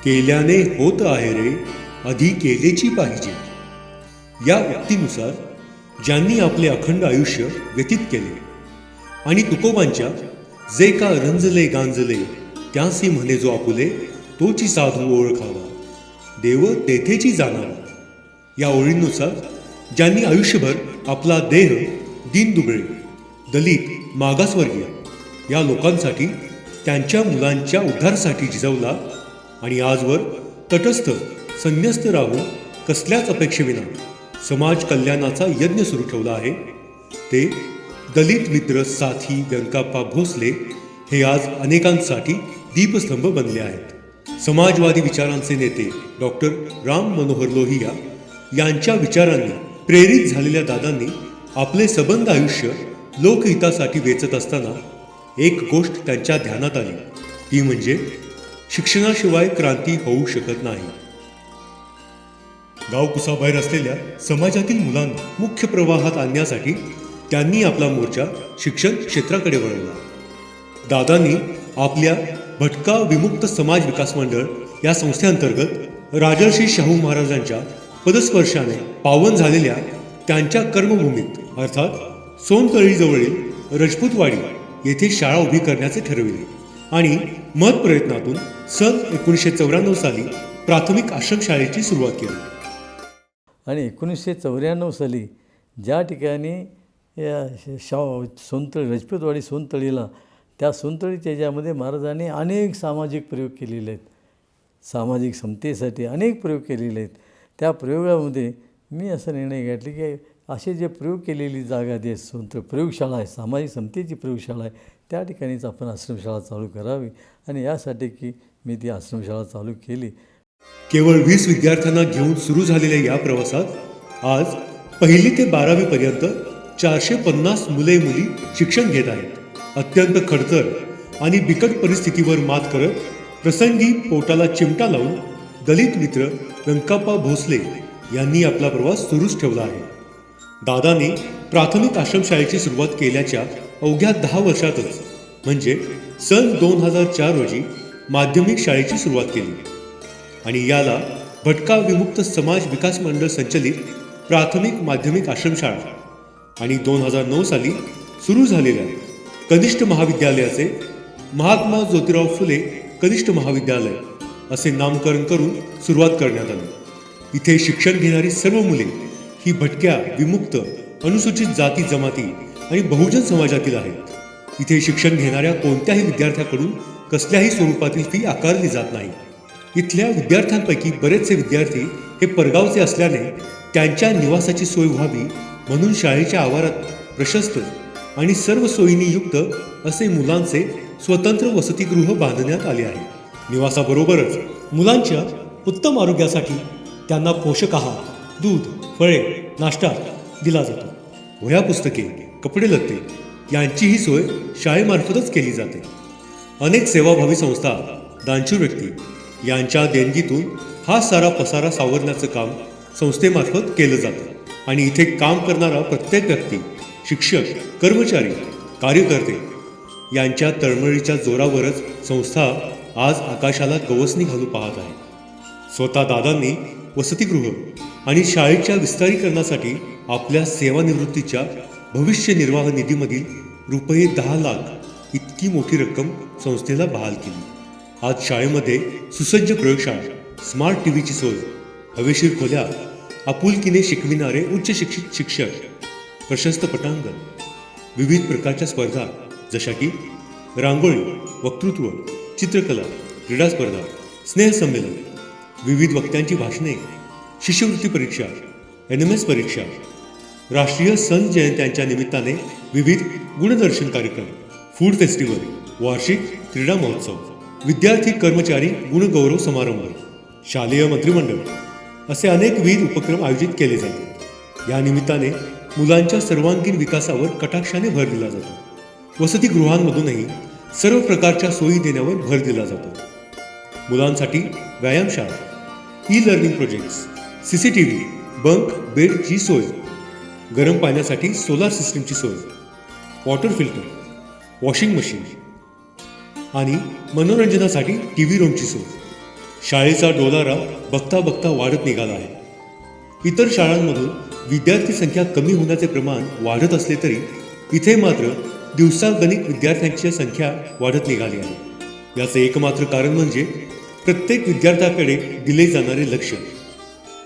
केल्याने होत आहे रे, आधी केलेची पाहिजे. या उक्तीनुसार ज्यांनी आपले अखंड आयुष्य व्यतीत केले आणि तुकोबांच्या जे का रंजले गांजले त्यासी म्हणे जो आपुले, तोची साधू ओळखावा, देव तेथेची जाणारा, या ओळींनुसार ज्यांनी आयुष्यभर आपला देह दीनदुबळे, दलित, मागासवर्गीय या लोकांसाठी, त्यांच्या मुलांच्या उद्धारासाठी झिजवला आणि आजवर तटस्थ संन्यस्त राहून कसल्याच अपेक्षेविना समाज कल्याणाचा यज्ञ सुरू ठेवला आहे, ते दलित मित्र साथी व्यंकप्पा भोसले हे आज अनेकांसाठी दीपस्तंभ बनले आहेत. समाजवादी विचारांचे नेते डॉक्टर राम मनोहर लोहिया यांच्या विचारांनी प्रेरित झालेल्या दादांनी आपले सबंध आयुष्य लोकहितासाठी वेचत असताना एक गोष्ट त्यांच्या ध्यानात आली, ती म्हणजे शिक्षणाशिवाय क्रांती होऊ शकत नाही. गावकुसाबाहेर असलेल्या समाजातील मुलांना मुख्य प्रवाहात आणण्यासाठी त्यांनी आपला मोर्चा शिक्षण क्षेत्राकडे वळवला. दादांनी आपल्या भटका विमुक्त समाज विकास मंडळ या संस्थेअंतर्गत राजर्षी शाहू महाराजांच्या पदस्पर्शाने पावन झालेल्या त्यांच्या कर्मभूमीत अर्थात सोनतळीजवळील रजपूतवाडी येथे शाळा उभी करण्याचे ठरविले आणि महत् प्रयत्नातून सन 1994 साली प्राथमिक आश्रमशाळेची सुरुवात केली. आणि 1994 साली ज्या ठिकाणी या सोनतळी रजपूतवाडी सोनतळीला, त्या सोनतळीच्या याच्यामध्ये महाराजांनी अनेक सामाजिक प्रयोग केलेले आहेत, सामाजिक समतेसाठी अनेक प्रयोग केलेले आहेत. त्या प्रयोगामध्ये मी असा निर्णय घेतला की असे जे प्रयोग केलेली जागा जे सोनतळ प्रयोगशाळा आहे, सामाजिक समतेची प्रयोगशाळा आहे, त्या ठिकाणीच आपण आश्रमशाळा चालू करावी आणि यासाठी की मी ती आश्रमशाळा चालू केली. केवळ 20 विद्यार्थ्यांना घेऊन सुरू झालेल्या या प्रवासात आज 1ली ते 12वी पर्यंत 450 मुले मुली शिक्षण घेत आहेत. अत्यंत खडतर आणि बिकट परिस्थितीवर मात करत प्रसंगी पोटाला चिमटा लावून दलित मित्र व्यंकप्पा भोसले यांनी आपला प्रवास सुरूच ठेवला आहे. दादांनी प्राथमिक आश्रमशाळेची सुरुवात केल्याच्या अवघ्या 10 वर्षातच म्हणजे सन 2004 रोजी माध्यमिक शाळेची सुरुवात केली आणि याला भटका विमुक्त समाज विकास मंडळ संचलित प्राथमिक माध्यमिक आश्रमशाळा आणि 2009 साली सुरू झालेल्या कनिष्ठ महाविद्यालयाचे महात्मा ज्योतिराव फुले कनिष्ठ महाविद्यालय असे नामकरण करून सुरुवात करण्यात आली. इथे शिक्षण घेणारी सर्व मुले ही भटक्या विमुक्त अनुसूचित जाती जमाती आणि बहुजन समाजातील आहेत. इथे शिक्षण घेणाऱ्या कोणत्याही विद्यार्थ्याकडून कसल्याही स्वरूपातील फी आकारली जात नाही. इथल्या विद्यार्थ्यांपैकी बरेचसे विद्यार्थी हे परगावचे असल्याने त्यांच्या निवासाची सोय व्हावी म्हणून शाळेच्या आवारात प्रशस्त आणि सर्व सोयींनी युक्त असे मुलांचे स्वतंत्र वसतिगृह बांधण्यात आले आहे. निवासाबरोबरच मुलांच्या उत्तम आरोग्यासाठी त्यांना पोषक आहार, दूध, फळे, नाश्ता दिला जातो. वह्या पुस्तके, कपडे लत्ते यांचीही सोय शाळेमार्फतच केली जाते. अनेक सेवाभावी संस्था, दानशूर व्यक्ती यांच्या देणगीतून हा सारा पसारा सावरण्याचं काम संस्थेमार्फत केलं जातं आणि इथे काम करणारा प्रत्येक व्यक्ती, शिक्षक, कर्मचारी, कार्यकर्ते यांच्या तळमळीच्या जोरावरच संस्था आज आकाशाला गवसणी घालू पाहत आहे. स्वतः दादांनी वसतिगृह आणि शाळेच्या विस्तारीकरणासाठी आपल्या सेवानिवृत्तीच्या भविष्य निर्वाह निधीमधील रुपये 10 लाख इतकी मोठी रक्कम संस्थेला बहाल केली. आज शाळेमध्ये सुसज्ज प्रयोगशाळा, स्मार्ट टीव्हीची सोय, हवेशीर खोल्या, आपुलकीने शिकविणारे उच्च शिक्षित शिक्षक, प्रशस्त पटांगण, विविध प्रकारच्या स्पर्धा जशा की रांगोळी, वक्तृत्व, चित्रकला, क्रीडा स्पर्धा, स्नेहसंमेलन, विविध वक्त्यांची भाषणे, शिष्यवृत्ती परीक्षा, NMS परीक्षा, राष्ट्रीय संत जयंत्यांच्या निमित्ताने विविध गुणदर्शन कार्यक्रम, फूड फेस्टिवल, वार्षिक क्रीडा महोत्सव, विद्यार्थी कर्मचारी गुणगौरव समारंभ, शालेय मंत्रिमंडळ असे अनेक विविध उपक्रम आयोजित केले जातात. या निमित्ताने मुलांच्या सर्वांगीण विकासावर कटाक्षाने भर दिला जातो. वसतिगृहांमधूनही सर्व प्रकारच्या सोयी देण्यावर भर दिला जातो. मुलांसाठी व्यायामशाळा, e learning projects, CCTV, bunk बेडची सोय, गरम पाण्यासाठी सोलार सिस्टीमची सोय, वॉटर फिल्टर, वॉशिंग मशीन आणि मनोरंजनासाठी TV रूमची सोय. शाळेचा डोलारा बघता बघता वाढत निघाला आहे. इतर शाळांमधून विद्यार्थी संख्या कमी होण्याचे प्रमाण वाढत असले तरी इथे मात्र दिवसागणिक विद्यार्थ्यांची संख्या वाढत निघाली आहे. याचे एकमात्र कारण म्हणजे प्रत्येक विद्यार्थ्याकडे दिले जाणारे लक्ष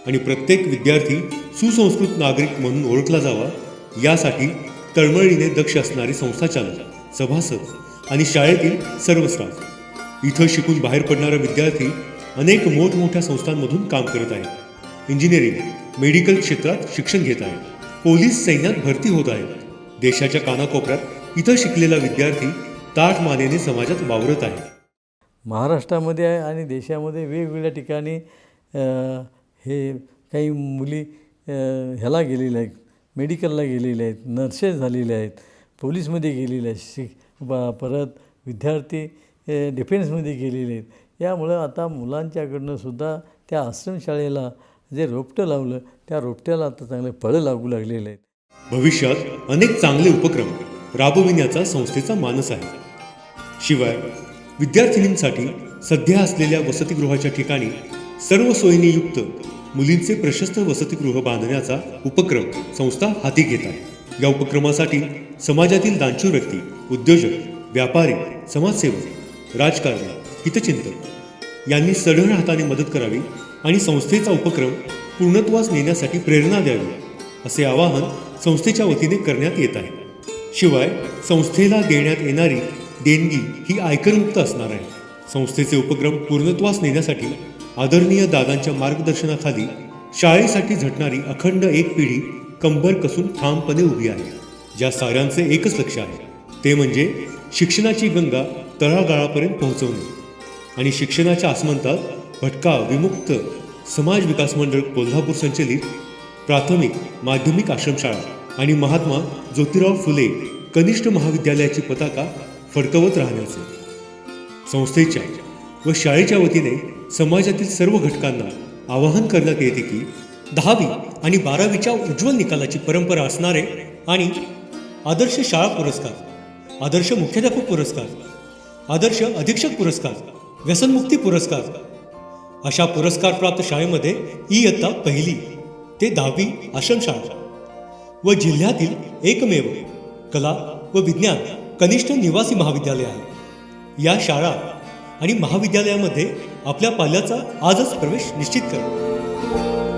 आणि प्रत्येक विद्यार्थी सुसंस्कृत नागरिक म्हणून ओळखला जावा यासाठी तळमळीने दक्ष असणारे संस्थाचालक, सभासद आणि शाळेतील सर्व स्टाफ. इथं शिकून बाहेर पडणारा विद्यार्थी अनेक मोठमोठ्या संस्थांमधून काम करत आहेत. इंजिनिअरिंग, मेडिकल क्षेत्रात शिक्षण घेत आहेत. पोलीस सैन्यात भरती होत आहेत. देशाच्या कानाकोपऱ्यात इथं शिकलेला विद्यार्थी ताठ मानेने समाजात वावरत आहे. महाराष्ट्रामध्ये आहे आणि देशामध्ये वेगवेगळ्या ठिकाणी हे काही मुली ह्याला गेलेल्या आहेत, मेडिकलला गेलेल्या आहेत, नर्सेस झालेल्या आहेत, पोलीसमध्ये गेलेल्या आहेत, परत विद्यार्थी डिफेन्समध्ये गेलेले आहेत. यामुळं आता मुलांच्याकडनं सुद्धा त्या आश्रमशाळेला जे रोपटं लावलं त्या रोपट्याला आता चांगले फळं लागू लागलेले आहेत. भविष्यात अनेक चांगले उपक्रम राबविण्याचा संस्थेचा मानस आहे. शिवाय विद्यार्थिनींसाठी सध्या असलेल्या वसतिगृहाच्या ठिकाणी सर्व सोयींनी युक्त मुलींचे प्रशस्त वसतिगृह बांधण्याचा उपक्रम संस्था हाती घेत आहे. या उपक्रमासाठी समाजातील दानशूर व्यक्ती, उद्योजक, व्यापारी, समाजसेवक, राजकारणी, हितचिंतक यांनी सढळ हाताने मदत करावी आणि संस्थेचा उपक्रम पूर्णत्वास नेण्यासाठी प्रेरणा द्यावी असे आवाहन संस्थेच्या वतीने करण्यात येत आहे. शिवाय संस्थेला देण्यात येणारी देणगी ही आयकरमुक्त असणार आहे. संस्थेचे उपक्रम पूर्णत्वास नेण्यासाठी आदरणीय दादांच्या मार्गदर्शनाखाली शाळेसाठी झटणारी अखंड एक पिढी कंबर कसून ठामपणे उभी आहे. ज्या साऱ्यांचे एकच लक्ष आहे ते म्हणजे शिक्षणाची गंगा तळागाळापर्यंत पोहोचवणे आणि शिक्षणाच्या आसमंतात भटका विमुक्त समाज विकास मंडळ कोल्हापूर संचलित प्राथमिक माध्यमिक आश्रमशाळा आणि महात्मा ज्योतिराव फुले कनिष्ठ महाविद्यालयाची पताका फडकवत राहण्याचे. संस्थेच्या व शाळेच्या वतीने समाजातील सर्व घटकांना आवाहन करण्यात येते की 10वी आणि 12वीच्या उज्ज्वल निकालाची परंपरा असणारे आणि आदर्श शाळा पुरस्कार, आदर्श मुख्याध्यापक पुरस्कार, आदर्श अधीक्षक पुरस्कार, व्यसनमुक्ती पुरस्कार अशा पुरस्कार प्राप्त शाळेमध्ये इयत्ता 1ली ते 10वी आश्रमशाळा व जिल्ह्यातील एकमेव कला व विज्ञान कनिष्ठ निवासी महाविद्यालय आहे. या शाळा आणि महाविद्यालयामध्ये आपल्या पाल्याचा आजच प्रवेश निश्चित करा.